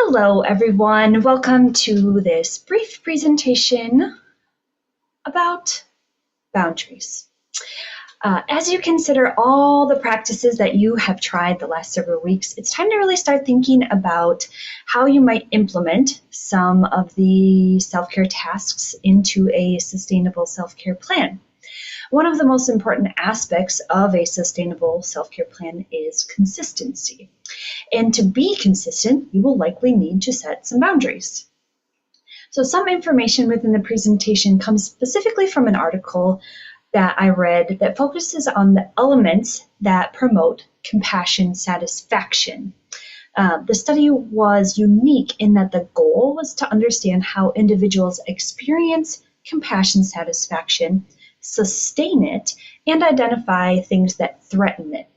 Hello, everyone. Welcome to this brief presentation about boundaries. As you consider all the practices that you have tried the last several weeks, it's time to really start thinking about how you might implement some of the self-care tasks into a sustainable self-care plan. One of the most important aspects of a sustainable self-care plan is consistency. And to be consistent, you will likely need to set some boundaries. So some information within the presentation comes specifically from an article that I read that focuses on the elements that promote compassion satisfaction. The study was unique in that the goal was to understand how individuals experience compassion satisfaction, sustain it, and identify things that threaten it.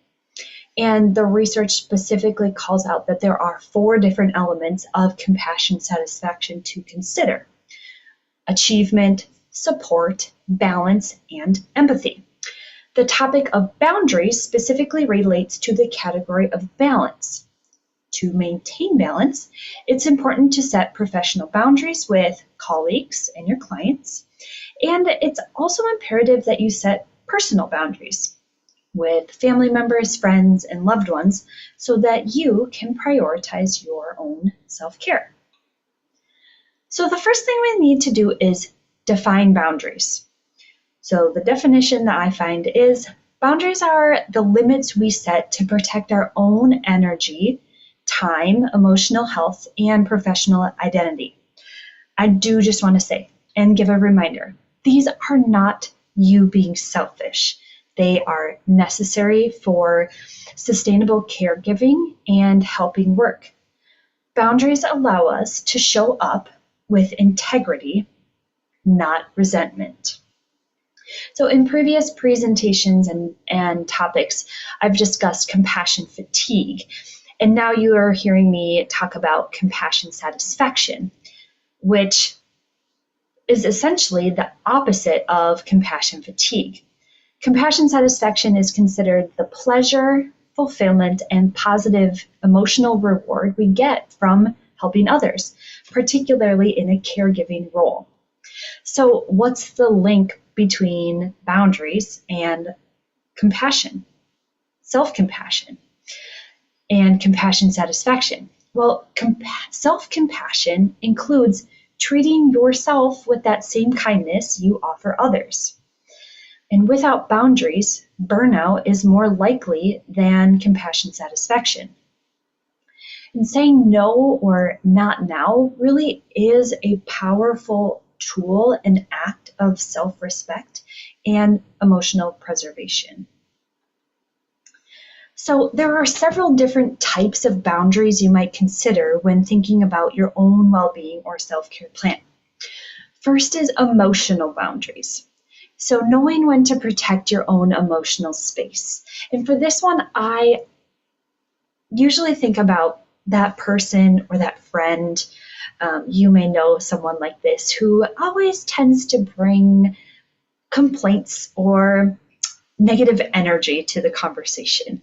And the research specifically calls out that there are 4 different elements of compassion satisfaction to consider: achievement, support, balance, and empathy. The topic of boundaries specifically relates to the category of balance. To maintain balance, it's important to set professional boundaries with colleagues and your clients, and it's also imperative that you set personal boundaries with family members, friends, and loved ones so that you can prioritize your own self-care. So the first thing we need to do is define boundaries. So the definition that I find is boundaries are the limits we set to protect our own energy, time, emotional health, and professional identity. I do just want to say and give a reminder, these are not you being selfish. They are necessary for sustainable caregiving and helping work. Boundaries allow us to show up with integrity, not resentment. So in previous presentations and topics, I've discussed compassion fatigue, and now you are hearing me talk about compassion satisfaction, which is essentially the opposite of compassion fatigue. Compassion satisfaction is considered the pleasure, fulfillment, and positive emotional reward we get from helping others, particularly in a caregiving role. So what's the link between boundaries and compassion, self-compassion, and compassion satisfaction? Well, self-compassion includes treating yourself with that same kindness you offer others. And without boundaries, burnout is more likely than compassion satisfaction. And saying no or not now really is a powerful tool and act of self-respect and emotional preservation. So there are several different types of boundaries you might consider when thinking about your own well-being or self-care plan. First is emotional boundaries. So knowing when to protect your own emotional space. And for this one, I usually think about that person or that friend. You may know someone like this who always tends to bring complaints or negative energy to the conversation.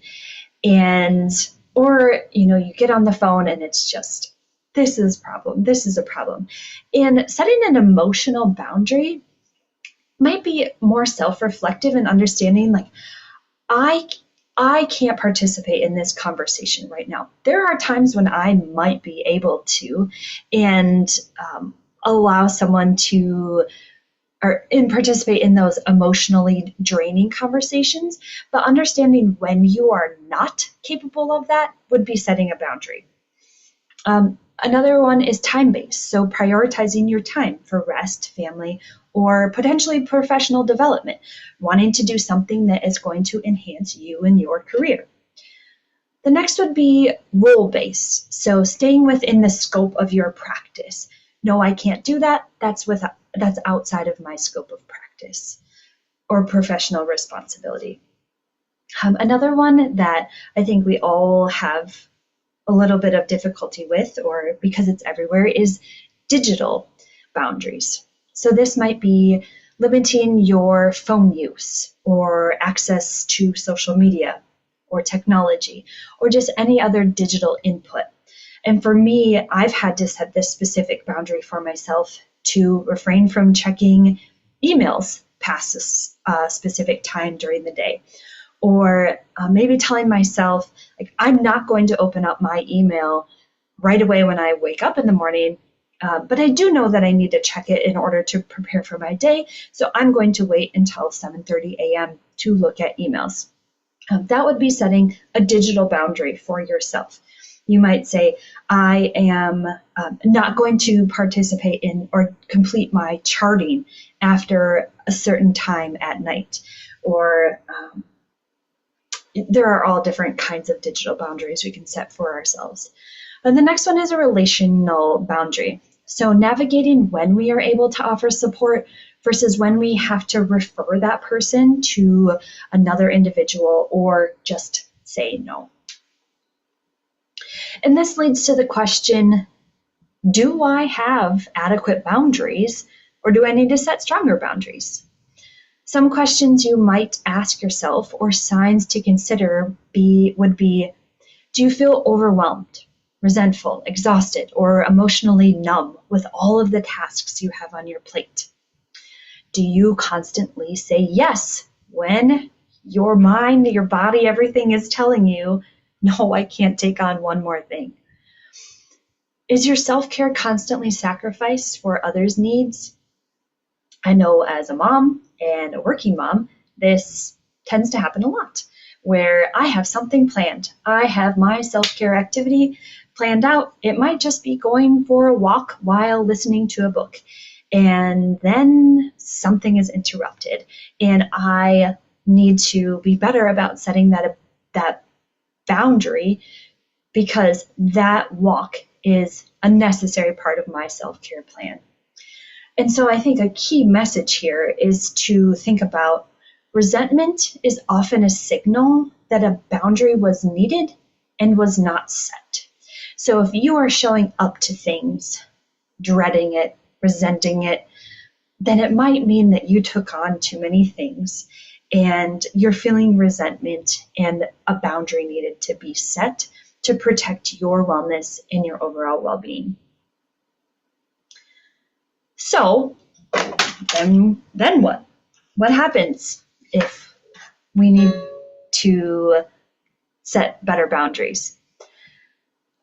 Or you get on the phone and it's just, this is a problem. And setting an emotional boundary might be more self-reflective and understanding, like, I can't participate in this conversation right now. There are times when I might be able to, and allow someone to and participate in those emotionally draining conversations, but understanding when you are not capable of that would be setting a boundary. Another one is time-based, so prioritizing your time for rest, family, or potentially professional development, wanting to do something that is going to enhance you and your career. The next would be role-based, so staying within the scope of your practice. No, I can't do that. That's outside of my scope of practice or professional responsibility. Another one that I think we all have a little bit of difficulty with, or because it's everywhere, is digital boundaries. So this might be limiting your phone use or access to social media or technology or just any other digital input. And for me, I've had to set this specific boundary for myself to refrain from checking emails past a specific time during the day. Or maybe telling myself, like, I'm not going to open up my email right away when I wake up in the morning, but I do know that I need to check it in order to prepare for my day, so I'm going to wait until 7:30 a.m. to look at emails. That would be setting a digital boundary for yourself. You might say, I am not going to participate in or complete my charting after a certain time at night. Or there are all different kinds of digital boundaries we can set for ourselves. And the next one is a relational boundary. So navigating when we are able to offer support versus when we have to refer that person to another individual or just say no. And this leads to the question, do I have adequate boundaries, or do I need to set stronger boundaries? Some questions you might ask yourself, or signs to consider, would be, do you feel overwhelmed, resentful, exhausted, or emotionally numb with all of the tasks you have on your plate? Do you constantly say yes when your mind, your body, everything is telling you, no, I can't take on one more thing? Is your self-care constantly sacrificed for others' needs? I know as a mom and a working mom, this tends to happen a lot, where I have something planned. I have my self-care activity planned out. It might just be going for a walk while listening to a book. And then something is interrupted, and I need to be better about setting that boundary, because that walk is a necessary part of my self-care plan. And so I think a key message here is to think about resentment is often a signal that a boundary was needed and was not set. So if you are showing up to things, dreading it, resenting it, then it might mean that you took on too many things and you're feeling resentment, and a boundary needed to be set to protect your wellness and your overall well-being. So then what? What happens if we need to set better boundaries?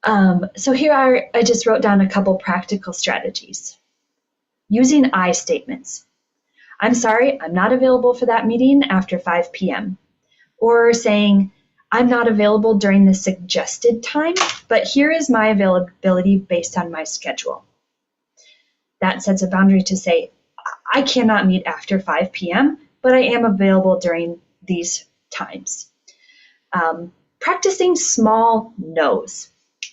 So here I just wrote down a couple practical strategies. Using I statements. I'm sorry, I'm not available for that meeting after 5 p.m. Or saying, I'm not available during the suggested time, but here is my availability based on my schedule. That sets a boundary to say, I cannot meet after 5 p.m., but I am available during these times. Practicing small no's.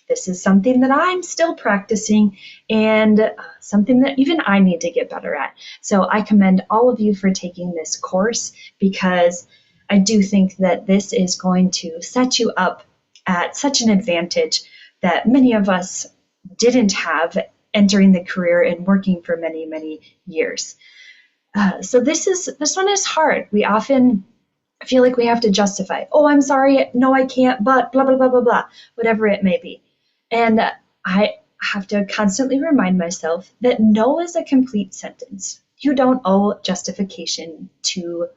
This is something that I'm still practicing, and something that even I need to get better at. So I commend all of you for taking this course, because I do think that this is going to set you up at such an advantage that many of us didn't have entering the career and working for many, many years. So this one is hard. We often feel like we have to justify, oh, I'm sorry, no, I can't, but blah, blah, blah, blah, blah, whatever it may be. And I have to constantly remind myself that no is a complete sentence. You don't owe justification to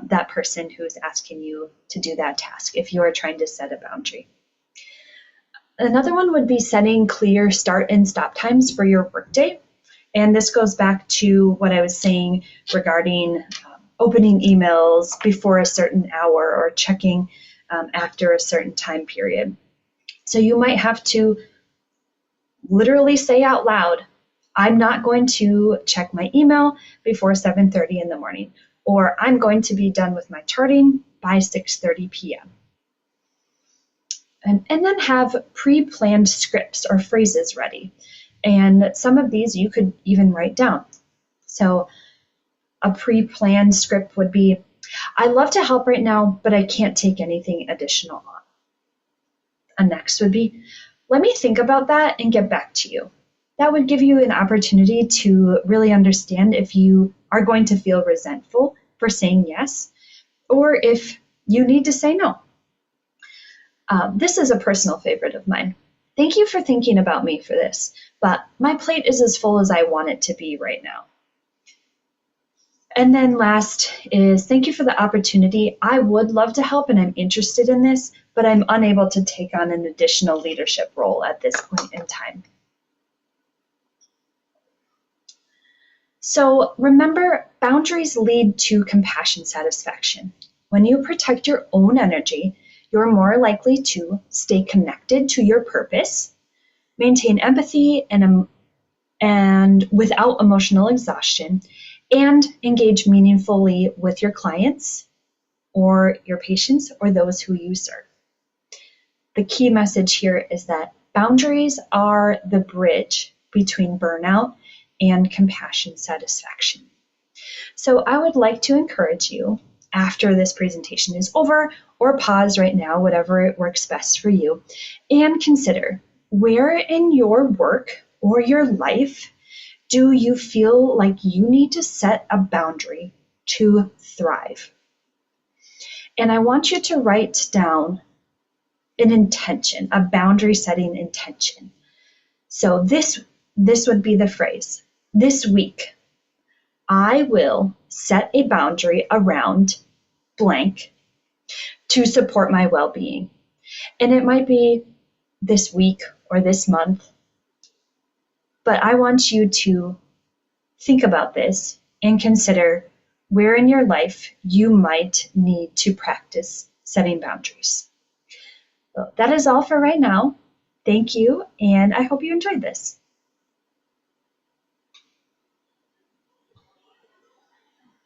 that person who is asking you to do that task if you are trying to set a boundary. Another one would be setting clear start and stop times for your workday. And this goes back to what I was saying regarding opening emails before a certain hour or checking after a certain time period. So you might have to literally say out loud, I'm not going to check my email before 7:30 in the morning, or I'm going to be done with my charting by 6:30 p.m. And then have pre-planned scripts or phrases ready. And some of these you could even write down. So a pre-planned script would be, I'd love to help right now, but I can't take anything additional on. A next would be, let me think about that and get back to you. That would give you an opportunity to really understand if you are going to feel resentful for saying yes, or if you need to say no. This is a personal favorite of mine. Thank you for thinking about me for this, but my plate is as full as I want it to be right now. And then last is thank you for the opportunity. I would love to help and I'm interested in this, but I'm unable to take on an additional leadership role at this point in time. So remember, boundaries lead to compassion satisfaction. When you protect your own energy, you're more likely to stay connected to your purpose, maintain empathy and without emotional exhaustion, and engage meaningfully with your clients or your patients or those who you serve. The key message here is that boundaries are the bridge between burnout and compassion satisfaction. So I would like to encourage you, after this presentation is over, or pause right now, whatever works best for you, and consider where in your work or your life do you feel like you need to set a boundary to thrive? And I want you to write down an intention, a boundary setting intention. So this would be the phrase, this week, I will set a boundary around blank to support my well-being. And it might be this week or this month, but I want you to think about this and consider where in your life you might need to practice setting boundaries. So that is all for right now. Thank you, and I hope you enjoyed this.